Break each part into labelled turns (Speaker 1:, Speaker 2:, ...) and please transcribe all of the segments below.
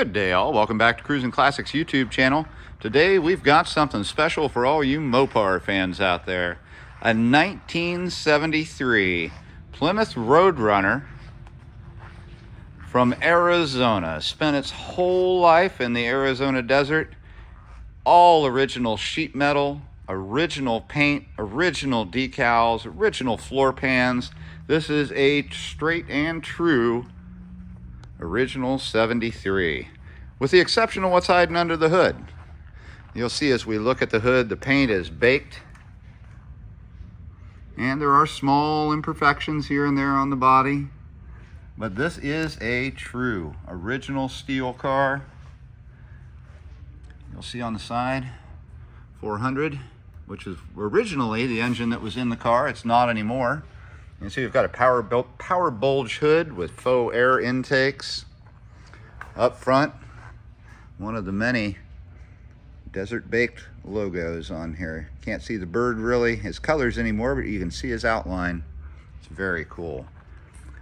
Speaker 1: Good day all, welcome back to Cruisin Classics YouTube channel. Today we've got something special for all you Mopar fans out there. A 1973 Plymouth Roadrunner from Arizona. Spent its whole life in the Arizona desert. All original sheet metal, original paint, original decals, original floor pans. This is a straight and true original 73, with the exception of what's hiding under the hood. You'll see as we look at the hood, the paint is baked, and there are small imperfections here and there on the body, but this is a true original steel car. You'll see on the side 400, which is originally the engine that was in the car. It's not anymore. You can see we've got a power bulge hood with faux air intakes. Up front, one of the many desert baked logos on here. Can't see the bird really, his colors anymore, but you can see his outline. It's very cool.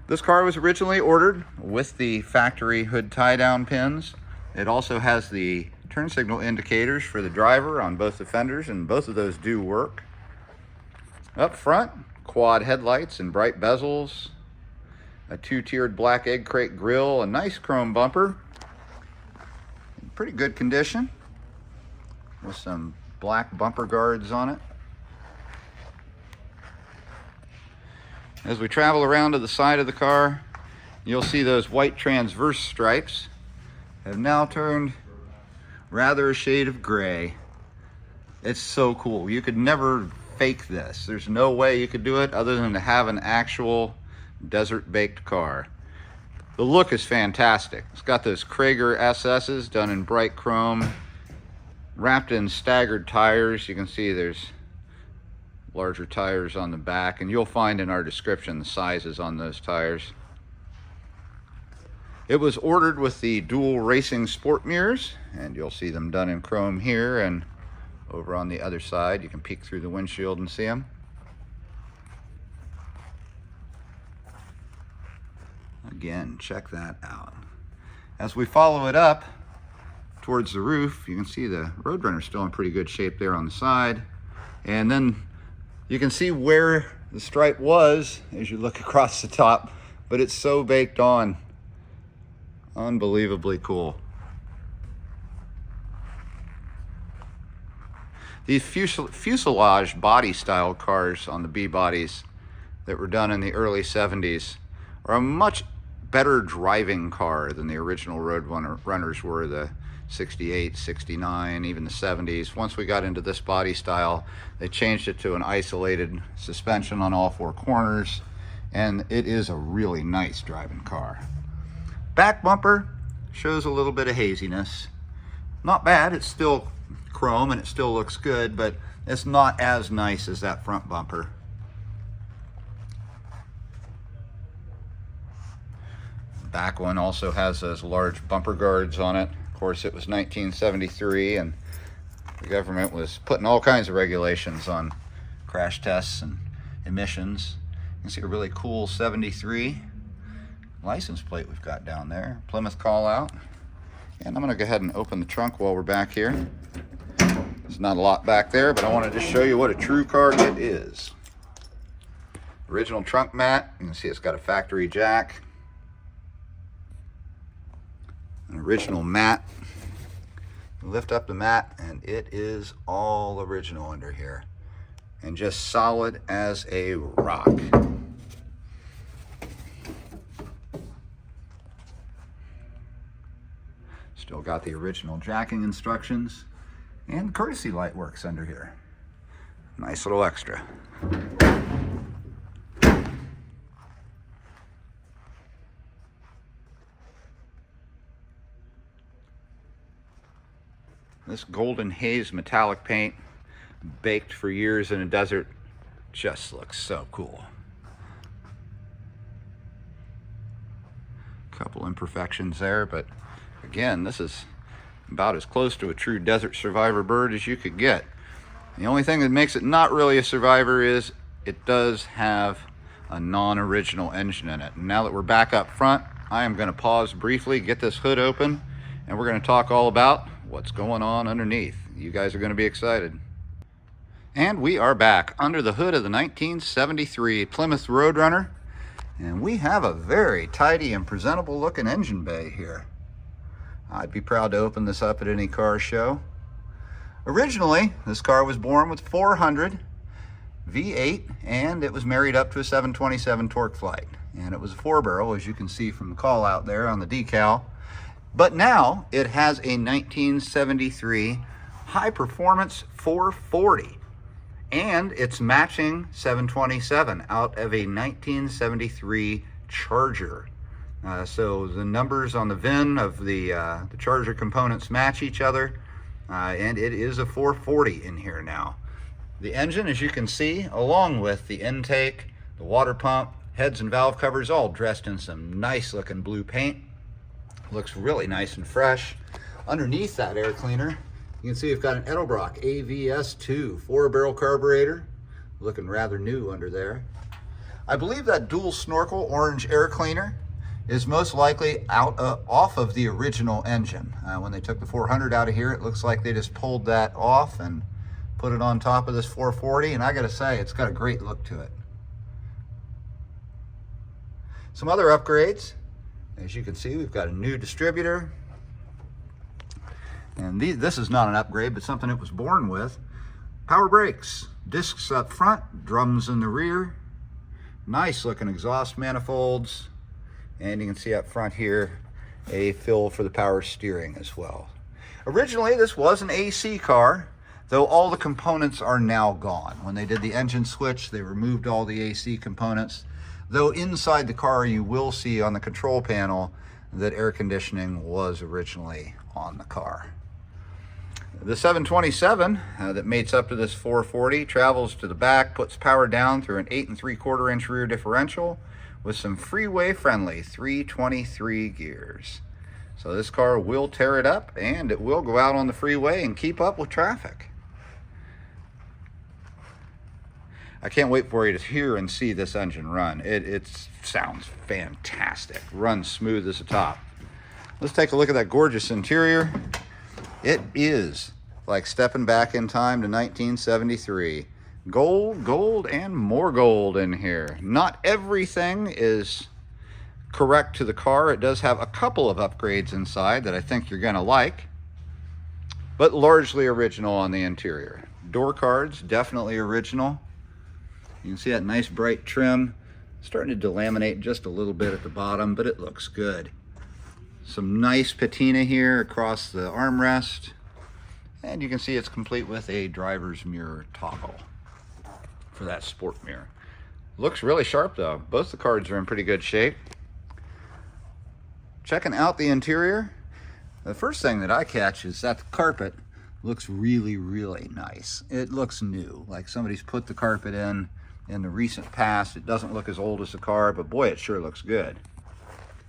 Speaker 1: This car was originally ordered with the factory hood tie-down pins. It also has the turn signal indicators for the driver on both the fenders, and both of those do work. Up front, quad headlights and bright bezels, a two-tiered black egg crate grille, a nice chrome bumper, in pretty good condition, with some black bumper guards on it. As we travel around to the side of the car, you'll see those white transverse stripes have now turned rather a shade of gray. It's so cool. You could never fake this. There's no way you could do it other than to have an actual desert baked car. The look is fantastic. It's got those Krager SS's done in bright chrome, wrapped in staggered tires. You can see there's larger tires on the back, and you'll find in our description the sizes on those tires. It was ordered with the dual racing sport mirrors, and you'll see them done in chrome here, and over on the other side you can peek through the windshield and see them. Again, check that out. As we follow it up towards the roof, you can see the Roadrunner still in pretty good shape there on the side, and then you can see where the stripe was as you look across the top, but it's so baked on. Unbelievably cool. These fuselage body style cars on the B-bodies that were done in the early 70s are a much better driving car than the original Roadrunners were, the 68, 69, even the 70s. Once we got into this body style, they changed it to an isolated suspension on all four corners, and it is a really nice driving car. Back bumper shows a little bit of haziness. Not bad, it's still chrome and it still looks good, but it's not as nice as that front bumper. The back one also has those large bumper guards on it. Of course, it was 1973 and the government was putting all kinds of regulations on crash tests and emissions. You can see a really cool 73 license plate we've got down there, Plymouth call out. And I'm going to go ahead and open the trunk while we're back here. There's not a lot back there, but I want to just show you what a true car it is. Original trunk mat. You can see it's got a factory jack. An original mat. You lift up the mat and it is all original under here. And just solid as a rock. Still got the original jacking instructions, and courtesy light works under here. Nice little extra. This golden haze metallic paint, baked for years in a desert, just looks so cool. Couple imperfections there, but again, this is about as close to a true desert survivor bird as you could get. The only thing that makes it not really a survivor is it does have a non-original engine in it. And now that we're back up front, I am going to pause briefly, get this hood open, and we're going to talk all about what's going on underneath. You guys are going to be excited. And we are back under the hood of the 1973 Plymouth Roadrunner, and we have a very tidy and presentable looking engine bay here. I'd be proud to open this up at any car show. Originally, this car was born with 400 V8, and it was married up to a 727 torque flight. And it was a 4-barrel, as you can see from the call out there on the decal. But now it has a 1973 high performance 440. And it's matching 727 out of a 1973 Charger. So the numbers on the VIN of the Charger components match each other, and it is a 440 in here now. The engine, as you can see, along with the intake, the water pump, heads and valve covers, all dressed in some nice looking blue paint. Looks really nice and fresh. Underneath that air cleaner, you can see we've got an Edelbrock AVS2 4-barrel carburetor, looking rather new under there. I believe that dual snorkel orange air cleaner is most likely off of the original engine. When they took the 400 out of here, it looks like they just pulled that off and put it on top of this 440, and I gotta say, it's got a great look to it. Some other upgrades. As you can see, we've got a new distributor. And this is not an upgrade, but something it was born with. Power brakes, discs up front, drums in the rear. Nice looking exhaust manifolds. And you can see up front here, a fill for the power steering as well. Originally, this was an AC car, though all the components are now gone. When they did the engine switch, they removed all the AC components. Though inside the car, you will see on the control panel that air conditioning was originally on the car. The 727 that mates up to this 440 travels to the back, puts power down through an 8 3/4 inch rear differential with some freeway friendly 323 gears. So this car will tear it up, and it will go out on the freeway and keep up with traffic. I can't wait for you to hear and see this engine run. It sounds fantastic. Runs smooth as a top. Let's take a look at that gorgeous interior. It is like stepping back in time to 1973. Gold, gold, and more gold in here. Not everything is correct to the car. It does have a couple of upgrades inside that I think you're gonna like, but largely original on the interior. Door cards, definitely original. You can see that nice bright trim. Starting to delaminate just a little bit at the bottom, but it looks good. Some nice patina here across the armrest. And you can see it's complete with a driver's mirror toggle for that sport mirror. Looks really sharp though. Both the cards are in pretty good shape. Checking out the interior, the first thing that I catch is that the carpet looks really, really nice. It looks new, like somebody's put the carpet in the recent past. It doesn't look as old as the car, but boy, it sure looks good.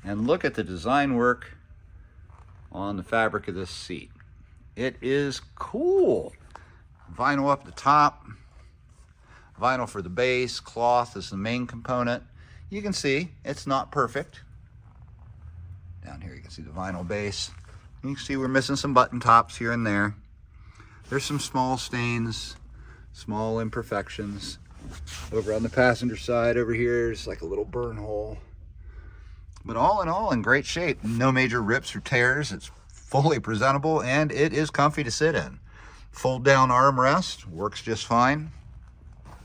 Speaker 1: And look at the design work on the fabric of this seat. It is cool. Vinyl up the top, vinyl for the base, cloth is the main component. You can see it's not perfect. Down here you can see the vinyl base. You can see we're missing some button tops here and there. There's some small stains, small imperfections. Over on the passenger side over here is like a little burn hole. But all in all, in great shape. No major rips or tears. It's fully presentable, and it is comfy to sit in. Fold down armrest, works just fine.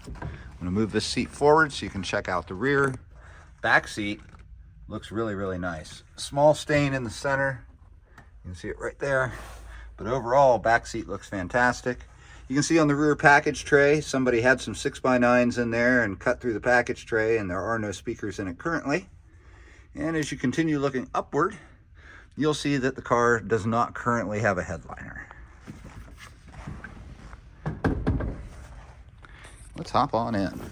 Speaker 1: I'm gonna move this seat forward so you can check out the rear. Back seat looks really, really nice. Small stain in the center. You can see it right there. But overall, back seat looks fantastic. You can see on the rear package tray, somebody had some 6x9s in there and cut through the package tray, and there are no speakers in it currently. And as you continue looking upward, you'll see that the car does not currently have a headliner. Let's hop on in.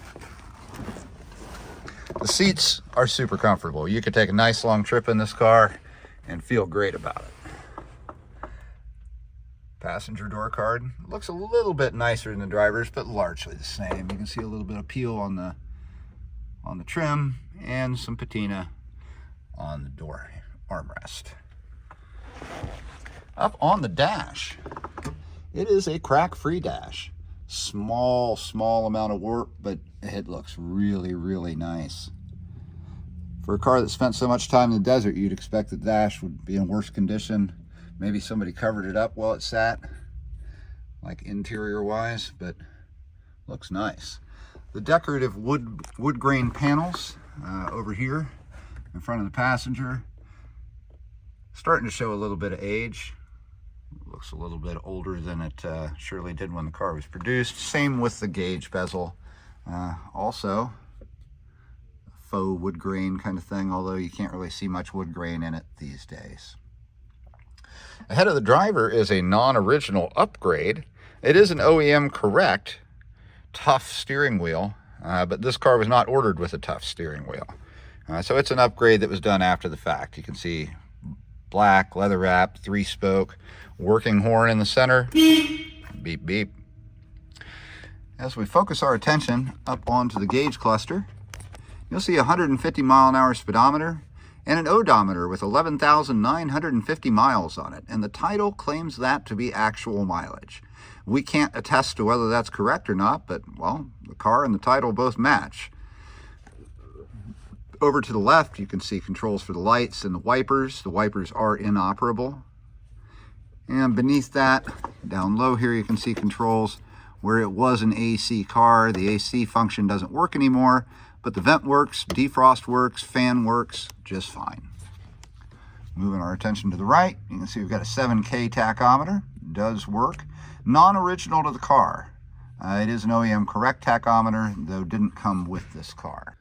Speaker 1: The seats are super comfortable. You could take a nice long trip in this car and feel great about it. Passenger door card looks a little bit nicer than the driver's, but largely the same. You can see a little bit of peel on the trim and some patina on the door armrest. Up on the dash, it is a crack-free dash. Small amount of work, but it looks really, really nice. For a car that spent so much time in the desert, you'd expect the dash would be in worse condition. Maybe somebody covered it up while it sat, like interior-wise, but looks nice. The decorative wood grain panels over here in front of the passenger, starting to show a little bit of age. Looks a little bit older than it surely did when the car was produced. Same with the gauge bezel. Also, faux wood grain kind of thing, although you can't really see much wood grain in it these days. Ahead of the driver is a non-original upgrade. It is an OEM correct tough steering wheel, but this car was not ordered with a tough steering wheel. So it's an upgrade that was done after the fact. You can see black, leather wrapped, 3-spoke, working horn in the center. Beep, beep. As we focus our attention up onto the gauge cluster, you'll see a 150-mile-an-hour speedometer and an odometer with 11,950 miles on it. And the title claims that to be actual mileage. We can't attest to whether that's correct or not, but, well, the car and the title both match. Over to the left, you can see controls for the lights and the wipers. The wipers are inoperable. And beneath that, down low here, you can see controls where it was an AC car. The AC function doesn't work anymore, but the vent works, defrost works, fan works just fine. Moving our attention to the right, you can see we've got a 7K tachometer. It does work. Non-original to the car. It is an OEM correct tachometer, though didn't come with this car.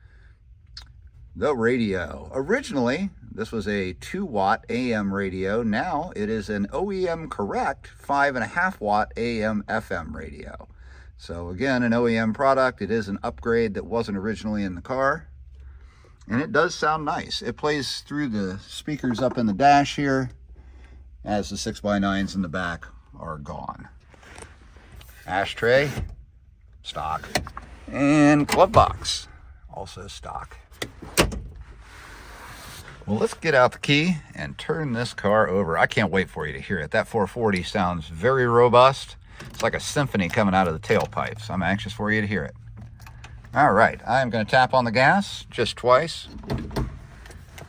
Speaker 1: The radio. Originally, this was a 2-watt AM radio. Now it is an OEM correct 5.5-watt AM FM radio. So again, an OEM product. It is an upgrade that wasn't originally in the car. And it does sound nice. It plays through the speakers up in the dash here, as the 6x9s in the back are gone. Ashtray, stock. And glove box, also stock. Well, let's get out the key and turn this car over. I can't wait for you to hear it. That 440 sounds very robust. It's like a symphony coming out of the tailpipes. I'm anxious for you to hear it. All right, I'm going to tap on the gas just twice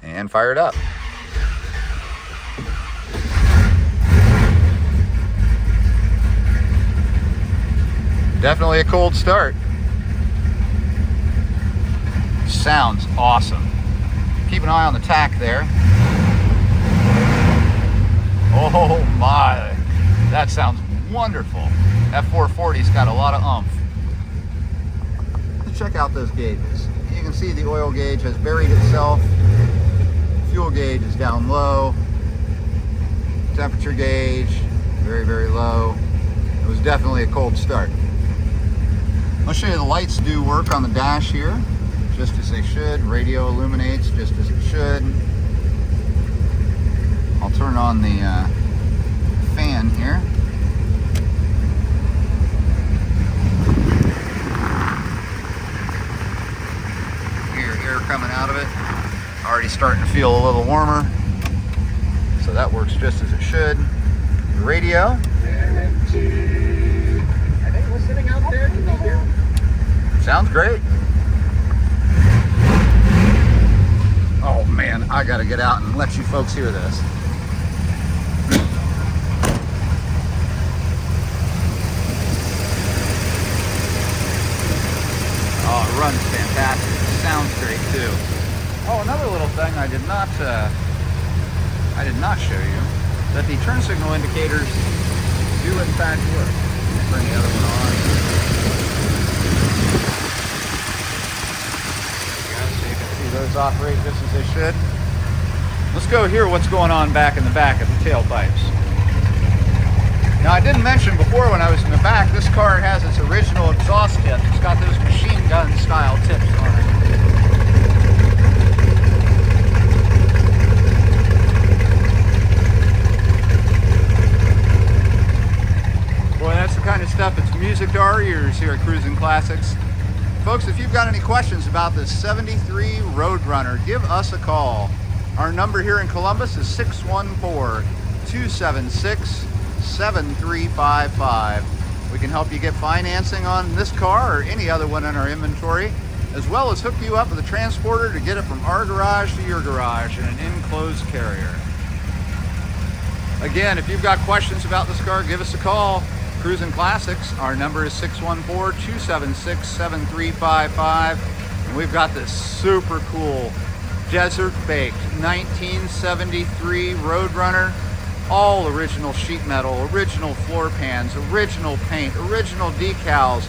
Speaker 1: and fire it up. Definitely a cold start. Sounds awesome. Keep an eye on the tack there. Oh my, that sounds wonderful. That 440's got a lot of oomph. Let's check out those gauges. You can see the oil gauge has buried itself. Fuel gauge is down low. Temperature gauge, very, very low. It was definitely a cold start. I'll show you the lights do work on the dash here, just as they should. Radio illuminates just as it should. I'll turn on the fan here. Hear air coming out of it. Already starting to feel a little warmer. So that works just as it should. The radio. Sitting out there, can you hear? Sounds great. Oh man, I gotta get out and let you folks hear this. Oh, it runs fantastic. It sounds great too. Oh, another little thing I did not show you, that the turn signal indicators do in fact work. Bring the other one on. So you can see those operate just as they should. Let's go hear what's going on back in the back of the tailpipes. Now I didn't mention before when I was in the back, this car has its original exhaust tip. It's got those machine gun style tips on it. Boy, that's the kind of stuff that's music to our ears here at Cruisin' Classics. Folks, if you've got any questions about this 73 Roadrunner, give us a call. Our number here in Columbus is 614 414-276-7355. We can help you get financing on this car or any other one in our inventory, as well as hook you up with a transporter to get it from our garage to your garage in an enclosed carrier. Again, if you've got questions about this car, give us a call. Cruisin Classics, our number is 614-276-7355. And we've got this super cool desert baked 1973 Roadrunner, all original sheet metal, original floor pans, original paint, original decals,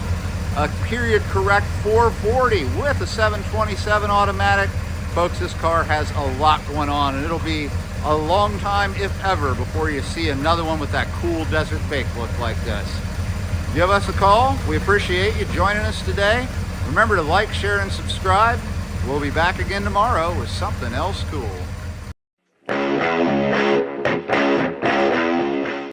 Speaker 1: a period correct 440 with a 727 automatic. Folks, this car has a lot going on, and it'll be a long time, if ever, before you see another one with that cool desert bake look like this. Give us a call. We appreciate you joining us today. Remember to like, share, and subscribe. We'll be back again tomorrow with something else cool.